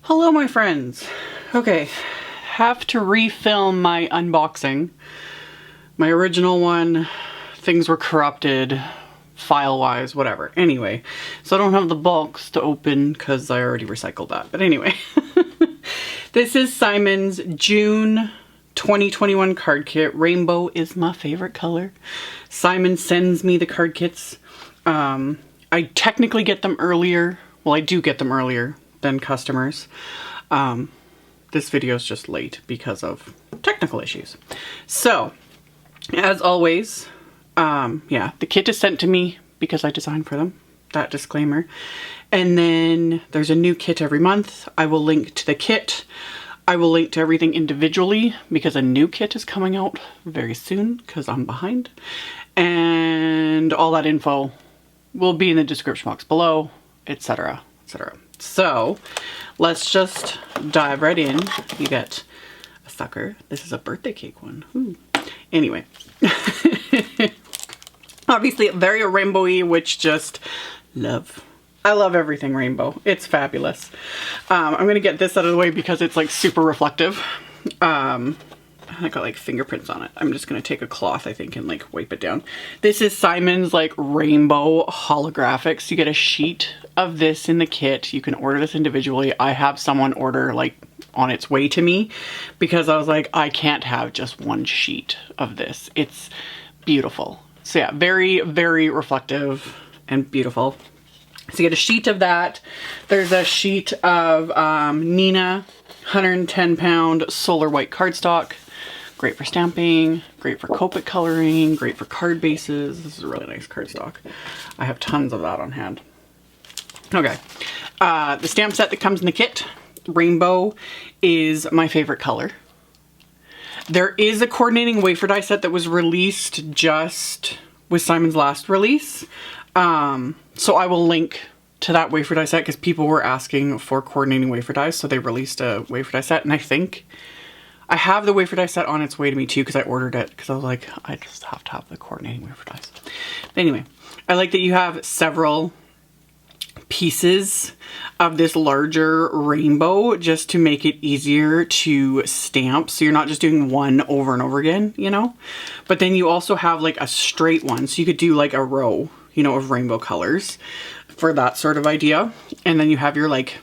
Hello my friends. Okay, have to refilm my unboxing. My original one, things were corrupted, file-wise, whatever. Anyway, so I don't have the box to open because I already recycled that. But anyway, this is Simon's June 2021 card kit. Rainbow is my favorite color. Simon sends me the card kits. I technically get them earlier. Well, I do get them earlier than customers. This video is just late because of technical issues. So, as always, yeah, the kit is sent to me because I designed for them. That disclaimer. And then there's a new kit every month. I will link to the kit. I will link to everything individually because a new kit is coming out very soon because I'm behind. And all that info will be in the description box below, etc., etc. So let's just dive right in. You get a sucker. This is a birthday cake one. Ooh. Anyway, obviously very rainbowy, which just love. I love everything rainbow. It's fabulous. I'm gonna get this out of the way because it's like super reflective. I got like fingerprints on it. I'm just gonna take a cloth, I think, and like wipe it down. This is Simon's like rainbow holographics. You get a sheet of this in the kit. You can order this individually. I have someone order like on its way to me because I was like, I can't have just one sheet of this. It's beautiful. So yeah, very, very reflective and beautiful. So you get a sheet of that. There's a sheet of Nina 110 pound solar white cardstock. Great for stamping, great for Copic coloring, great for card bases. This is a really nice cardstock. I have tons of that on hand. Okay, the stamp set that comes in the kit, rainbow, is my favorite color. There is a coordinating wafer die set that was released just with Simon's last release. So I will link to that wafer die set because people were asking for coordinating wafer dies, so they released a wafer die set, and I think I have the wafer die set on its way to me too because I ordered it because I was like, I just have to have the coordinating wafer dies. But anyway, I like that you have several pieces of this larger rainbow just to make it easier to stamp. So you're not just doing one over and over again, you know? But then you also have like a straight one. So you could do like a row, you know, of rainbow colors for that sort of idea. And then you have your like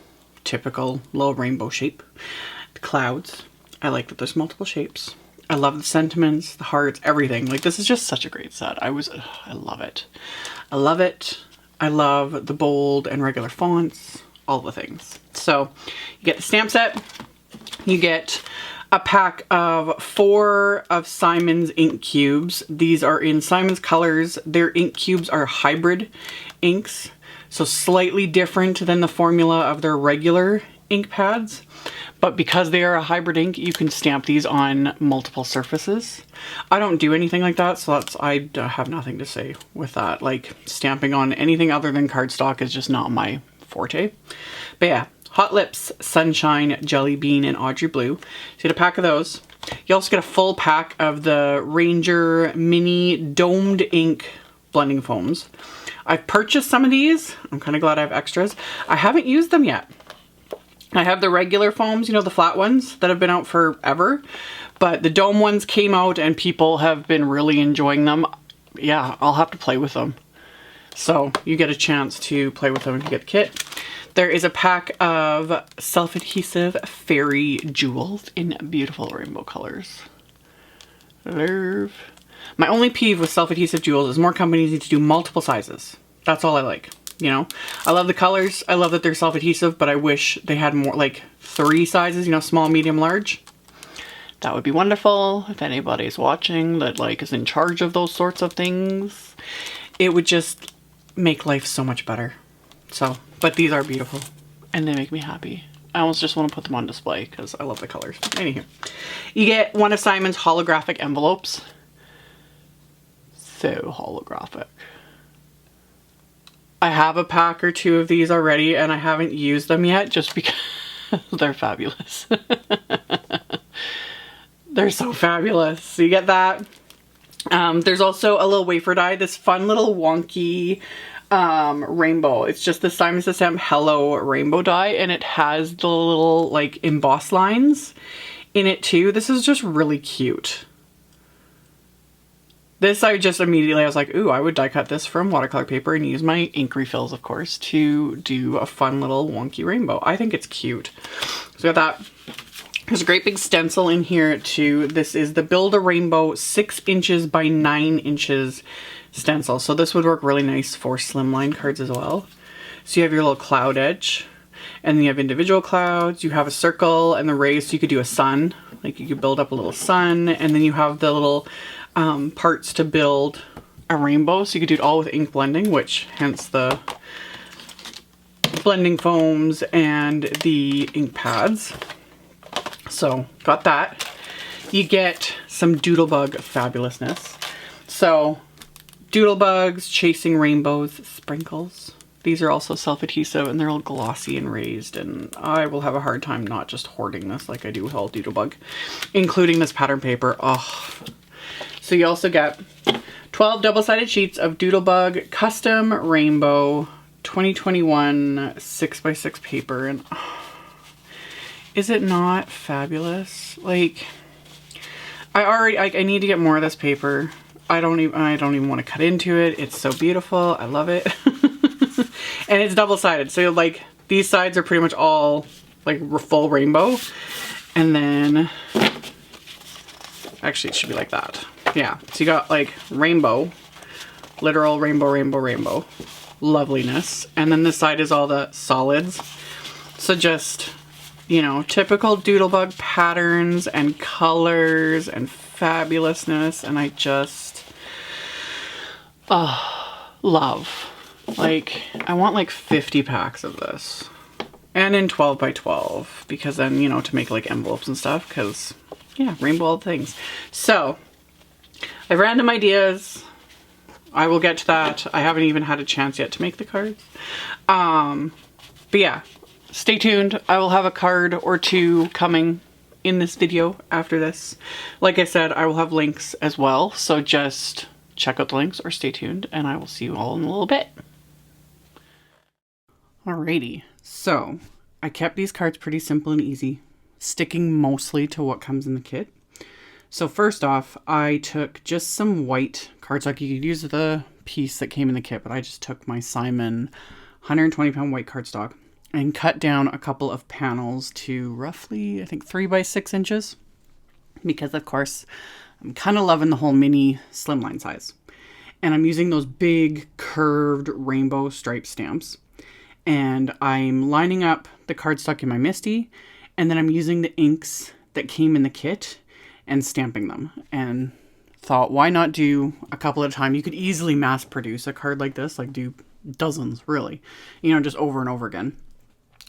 typical little rainbow shape. The clouds. I like that there's multiple shapes. I love the sentiments, the hearts, everything. Like this is just such a great set. I love it. I love it. I love the bold and regular fonts, all the things. So you get the stamp set. You get a pack of 4 of Simon's ink cubes. These are in Simon's colors. Their ink cubes are hybrid inks, so slightly different than the formula of their regular ink pads. But because they are a hybrid ink, you can stamp these on multiple surfaces. I don't do anything like that, so I have nothing to say with that. Like stamping on anything other than cardstock is just not my forte. But yeah, Hot Lips, Sunshine, Jelly Bean, and Audrey Blue. So you get a pack of those. You also get a full pack of the Ranger Mini Domed Ink blending foams. I've purchased some of these. I'm kind of glad I have extras. I haven't used them yet. I have the regular foams, you know, the flat ones that have been out forever, but the dome ones came out and people have been really enjoying them. Yeah, I'll have to play with them. So you get a chance to play with them if you get the kit. There is a pack of self-adhesive fairy jewels in beautiful rainbow colors. Love. My only peeve with self-adhesive jewels is more companies need to do multiple sizes. That's all I like. You know, I love the colors. I love that they're self-adhesive, but I wish they had more, like 3 sizes, you know, small, medium, large. That would be wonderful. If anybody's watching that like is in charge of those sorts of things, it would just make life so much better. So, but these are beautiful and they make me happy. I almost just want to put them on display because I love the colors. Anywho, you get one of Simon's holographic envelopes. So holographic. I have a pack or 2 of these already and I haven't used them yet just because they're fabulous. They're so fabulous. So you get that. There's also a little wafer die, this fun little wonky rainbow. It's just the Simon Says Hello rainbow die, and it has the little like embossed lines in it too. This is just really cute. This I just immediately, I was like, ooh, I would die cut this from watercolor paper and use my ink refills, of course, to do a fun little wonky rainbow. I think it's cute. So we got that. There's a great big stencil in here too. This is the Build a Rainbow 6 inches by 9 inches stencil. So this would work really nice for slimline cards as well. So you have your little cloud edge, and then you have individual clouds. You have a circle and the rays, so you could do a sun. Like you could build up a little sun, and then you have the little parts to build a rainbow. So you could do it all with ink blending, which hence the blending foams and the ink pads. So got that. You get some Doodlebug fabulousness. So Doodlebugs, Chasing Rainbows, sprinkles. These are also self-adhesive and they're all glossy and raised, and I will have a hard time not just hoarding this like I do with all Doodlebug, including this pattern paper. Oh. So you also get 12 double-sided sheets of Doodlebug Custom Rainbow 2021 6x6 paper, and is it not fabulous? Like, I need to get more of this paper. I don't even want to cut into it. It's so beautiful. I love it. And it's double-sided. So like these sides are pretty much all like full rainbow. And then actually it should be like that. Yeah. So you got like rainbow, literal rainbow, rainbow, rainbow, loveliness. And then this side is all the solids. So just, you know, typical Doodlebug patterns and colors and fabulousness. And I just love. Like, I want like 50 packs of this. And in 12 by 12. Because then, you know, to make like envelopes and stuff. Because, yeah, rainbow all things. So, I have random ideas. I will get to that. I haven't even had a chance yet to make the cards. But yeah, stay tuned. I will have a card or two coming in this video after this. Like I said, I will have links as well. So just check out the links or stay tuned, and I will see you all in a little bit. Alrighty, so I kept these cards pretty simple and easy, sticking mostly to what comes in the kit. So first off, I took just some white cardstock. You could use the piece that came in the kit, but I just took my Simon 120-pound white cardstock and cut down a couple of panels to roughly, I think, 3 by 6 inches. Because, of course, I'm kind of loving the whole mini slimline size. And I'm using those big curved rainbow stripe stamps. And I'm lining up the cardstock in my MISTI, and then I'm using the inks that came in the kit and stamping them. And thought, why not do a couple at a time? You could easily mass produce a card like this, like do dozens, really, you know, just over and over again.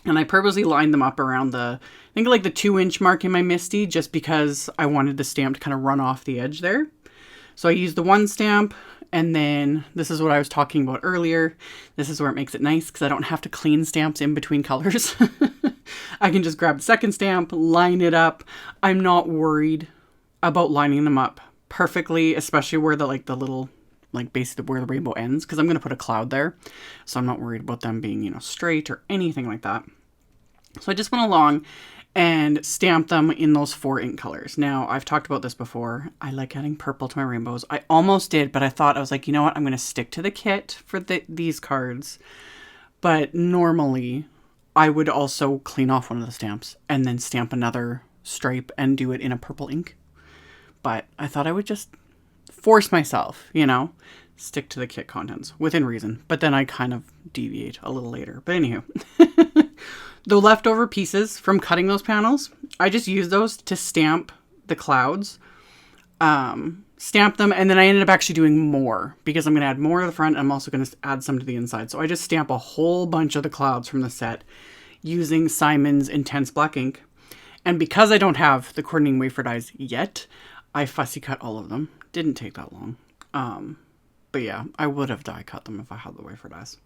And I purposely lined them up around the, I think like the 2-inch mark in my MISTI, just because I wanted the stamp to kind of run off the edge there. So I used the one stamp, and then this is what I was talking about earlier. This is where it makes it nice because I don't have to clean stamps in between colors. I can just grab the second stamp, line it up. I'm not worried about lining them up perfectly, especially where the like the little, like basically where the rainbow ends, because I'm going to put a cloud there. So I'm not worried about them being, you know, straight or anything like that. So I just went along and stamped them in those 4 ink colors. Now, I've talked about this before. I like adding purple to my rainbows. I almost did, but I thought, I was like, you know what? I'm going to stick to the kit for these cards. But normally, I would also clean off one of the stamps and then stamp another stripe and do it in a purple ink. But I thought I would just force myself, you know, stick to the kit contents within reason. But then I kind of deviate a little later. But anywho. The leftover pieces from cutting those panels, I just used those to stamp the clouds, stamp them, and then I ended up actually doing more because I'm going to add more to the front. I'm also going to add some to the inside. So I just stamp a whole bunch of the clouds from the set using Simon's Intense Black ink. And because I don't have the coordinating wafer dies yet, I fussy cut all of them. Didn't take that long. But yeah, I would have die cut them if I had the wafer dies.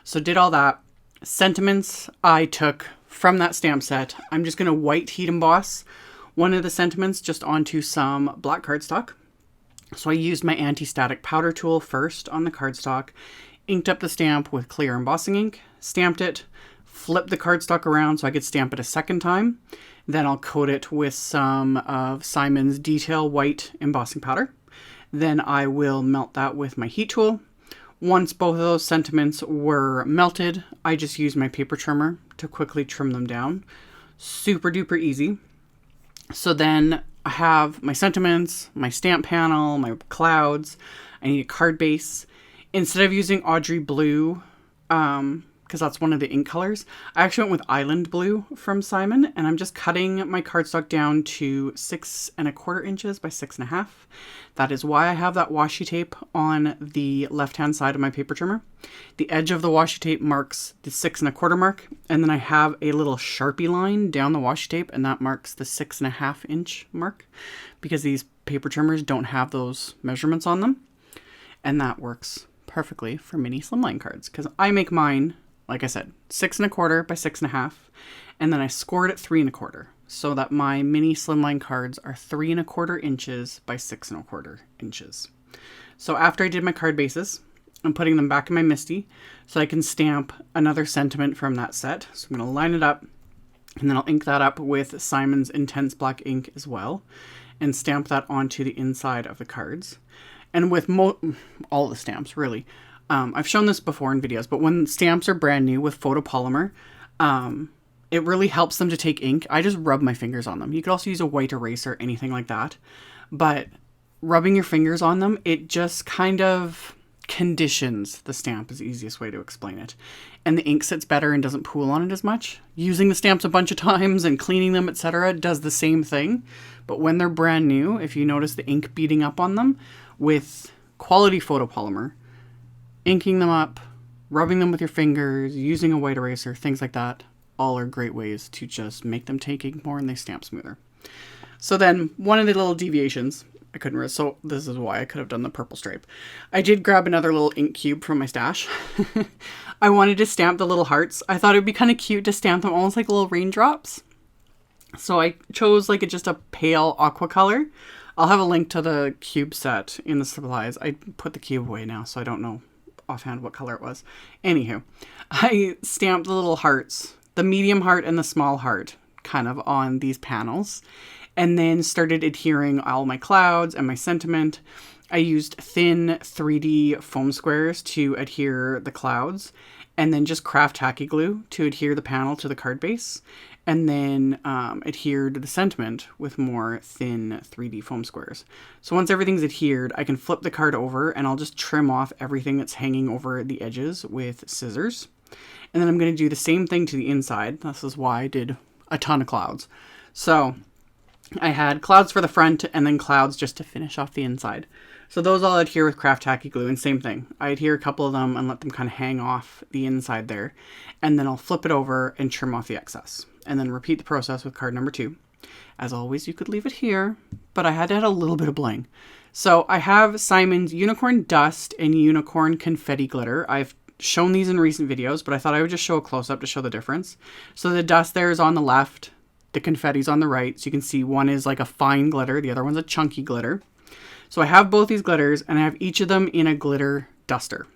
So did all that. Sentiments I took from that stamp set. I'm just going to white heat emboss one of the sentiments just onto some black cardstock. So I used my anti-static powder tool first on the cardstock, inked up the stamp with clear embossing ink, stamped it, flipped the cardstock around so I could stamp it a second time. Then I'll coat it with some of Simon's Detail White embossing powder. Then I will melt that with my heat tool. Once both of those sentiments were melted, I just used my paper trimmer to quickly trim them down. Super duper easy. So then I have my sentiments, my stamp panel, my clouds. I need a card base. Instead of using Audrey Blue, because that's one of the ink colors, I actually went with Island Blue from Simon, and I'm just cutting my cardstock down to 6 1/4 inches by 6 1/2. That is why I have that washi tape on the left-hand side of my paper trimmer. The edge of the washi tape marks the 6 1/4 mark, and then I have a little Sharpie line down the washi tape, and that marks the 6 1/2 inch mark, because these paper trimmers don't have those measurements on them, and that works perfectly for mini slimline cards, because I make mine, like I said, 6 1/4 by 6 1/2, and then I scored it 3 1/4, so that my mini slimline cards are 3 1/4 inches by 6 1/4 inches. So after I did my card bases, I'm putting them back in my MISTI so I can stamp another sentiment from that set. So I'm going to line it up, and then I'll ink that up with Simon's Intense Black ink as well, and stamp that onto the inside of the cards. And with all the stamps, really. I've shown this before in videos, but when stamps are brand new with photopolymer, it really helps them to take ink. I just rub my fingers on them. You could also use a white eraser, anything like that. But rubbing your fingers on them, it just kind of conditions the stamp is the easiest way to explain it. And the ink sits better and doesn't pool on it as much. Using the stamps a bunch of times and cleaning them, etc. does the same thing. But when they're brand new, if you notice the ink beating up on them, with quality photopolymer, inking them up, rubbing them with your fingers, using a white eraser, things like that, all are great ways to just make them take ink more and they stamp smoother. So then one of the little deviations, so this is why I could have done the purple stripe. I did grab another little ink cube from my stash. I wanted to stamp the little hearts. I thought it would be kind of cute to stamp them almost like little raindrops. So I chose like just a pale aqua color. I'll have a link to the cube set in the supplies. I put the cube away now, so I don't know offhand what color it was. Anywho, I stamped the little hearts, the medium heart and the small heart, kind of on these panels, and then started adhering all my clouds and my sentiment. I used thin 3D foam squares to adhere the clouds, and then just craft tacky glue to adhere the panel to the card base, and then adhered the sentiment with more thin 3D foam squares. So once everything's adhered, I can flip the card over and I'll just trim off everything that's hanging over the edges with scissors. And then I'm going to do the same thing to the inside. This is why I did a ton of clouds. So I had clouds for the front and then clouds just to finish off the inside. So those I'll adhere with craft tacky glue, and same thing. I adhere a couple of them and let them kind of hang off the inside there. And then I'll flip it over and trim off the excess. And then repeat the process with card number 2. As always, you could leave it here, but I had to add a little bit of bling. So I have Simon's Unicorn Dust and Unicorn Confetti Glitter. I've shown these in recent videos, but I thought I would just show a close-up to show the difference. So the dust there is on the left, the confetti's on the right. So you can see one is like a fine glitter, the other one's a chunky glitter. So I have both these glitters, and I have each of them in a glitter duster.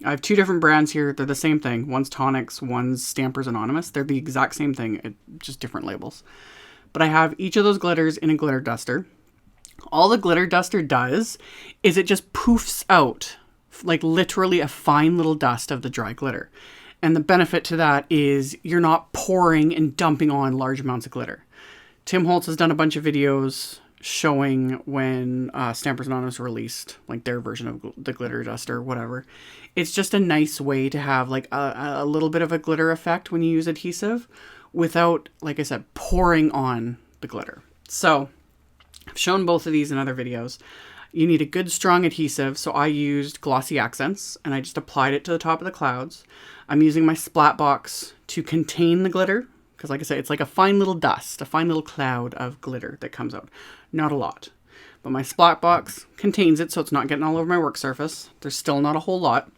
I have 2 different brands here. They're the same thing. One's Tonics, one's Stampers Anonymous. They're the exact same thing, just different labels. But I have each of those glitters in a glitter duster. All the glitter duster does is it just poofs out, like literally a fine little dust of the dry glitter. And the benefit to that is you're not pouring and dumping on large amounts of glitter. Tim Holtz has done a bunch of videos showing when Stampers Anonymous released like their version of the glitter duster, whatever. It's just a nice way to have like a little bit of a glitter effect when you use adhesive without, like I said, pouring on the glitter. So I've shown both of these in other videos. You need a good strong adhesive. So I used Glossy Accents and I just applied it to the top of the clouds. I'm using my splat box to contain the glitter. Because like I said, it's like a fine little dust, a fine little cloud of glitter that comes out. Not a lot. But my splat box contains it, so it's not getting all over my work surface. There's still not a whole lot.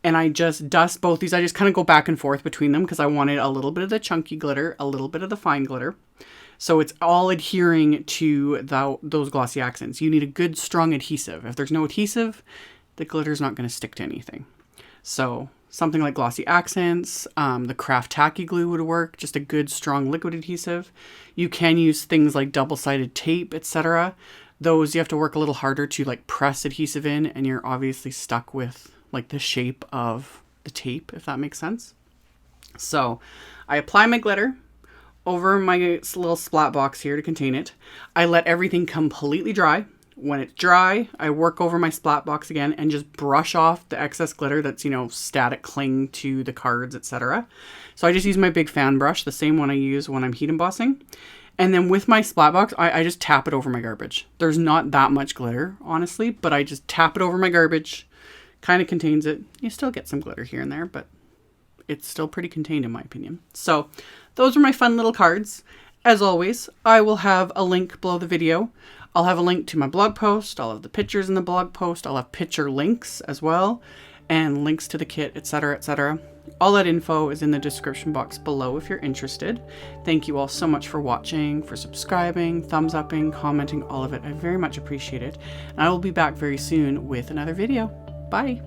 And I just dust both these. I just kind of go back and forth between them because I wanted a little bit of the chunky glitter, a little bit of the fine glitter. So it's all adhering to those glossy accents. You need a good, strong adhesive. If there's no adhesive, the glitter's not going to stick to anything. So something like glossy accents, the craft tacky glue would work, just a good strong liquid adhesive. You can use things like double-sided tape, etc. Those you have to work a little harder to like press adhesive in, and you're obviously stuck with like the shape of the tape, if that makes sense. So I apply my glitter over my little splat box here to contain it. I let everything completely dry. When it's dry, I work over my splat box again and just brush off the excess glitter that's, you know, static cling to the cards, etc. So I just use my big fan brush, the same one I use when I'm heat embossing. And then with my splat box, I just tap it over my garbage. There's not that much glitter, honestly, but I just tap it over my garbage, kind of contains it. You still get some glitter here and there, but it's still pretty contained in my opinion. So those are my fun little cards. As always, I will have a link below the video. I'll have a link to my blog post. I'll have the pictures in the blog post. I'll have picture links as well, and links to the kit, etc., etc. All that info is in the description box below if you're interested. Thank you all so much for watching, for subscribing, thumbs upping, commenting, all of it. I very much appreciate it. And I will be back very soon with another video. Bye.